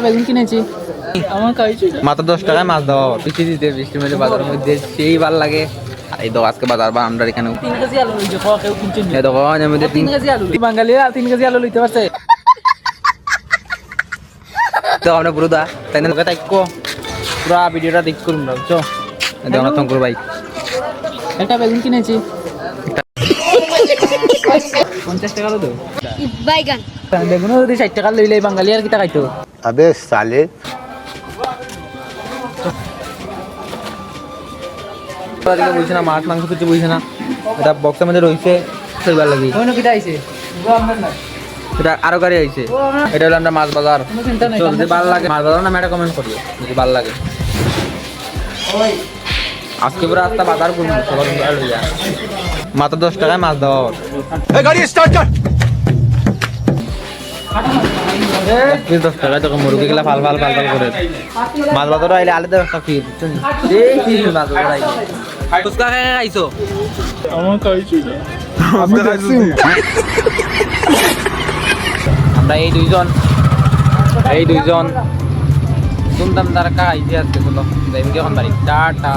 বেগুন কিনেছি আমার খাইছি মাত্র 10 টাকায় মাছ দেওয়া পিছিয়ে দিতে বৃষ্টির মধ্যে বাজারের মধ্যে সেই ভাল লাগে। আর এই তো আজকে বাজার বা আমরা এখানে 3 কেজি আলু লইছে কেউ কিনছেন এই দেখো এর মধ্যে 3 কেজি আলু বাঙালিরা 3 কেজি আলু লইতে পারছে তো আমরা পুরো দা তাই না তাইকো পুরো ভিডিওটা দেখ করুন না বুঝছো দেখো না তঙ্কুর ভাই একটা বেগুন কিনেছি 50 টাকা দাও বাইগান বেগুন যদি 60 টাকা লইলে বাঙালি আর কি টাকাইতো अबे साले বুঝছে না মাছ মাংস কিছু বুঝছে না এটা বক্সের মধ্যে রয়েছে সেইবার লাগি ওইনো কিটা আইছে না এটা আরো গাড়ি আইছে এটা হলো আমরা মাছ বাজার কোনো চিন্তা নাই যদি ভালো লাগে মাছ বাজার নামে একটা কমেন্ট করিও যদি ভালো লাগে ওই আজকে পুরো রাস্তা বাজার করবো সবার লইয়া মাত্র 10 টাকায় মাছ দেওয়া गाड़ी स्टार्ट कर 10 টাকায় তোকে মুরগি গুলা ফাল ফাল ফাল ফাল করে মাছ বাজার আইলে আলাদা একটা ফি বুঝছেন এই ফি মাছ বাজার আইলে ফুচকা খেয়ে খাইছো আমার খাইছি আমরা এই দুইজন দুমদাম তারা খাইছি আজকে চলো যাই এখন বাড়ি টাটা।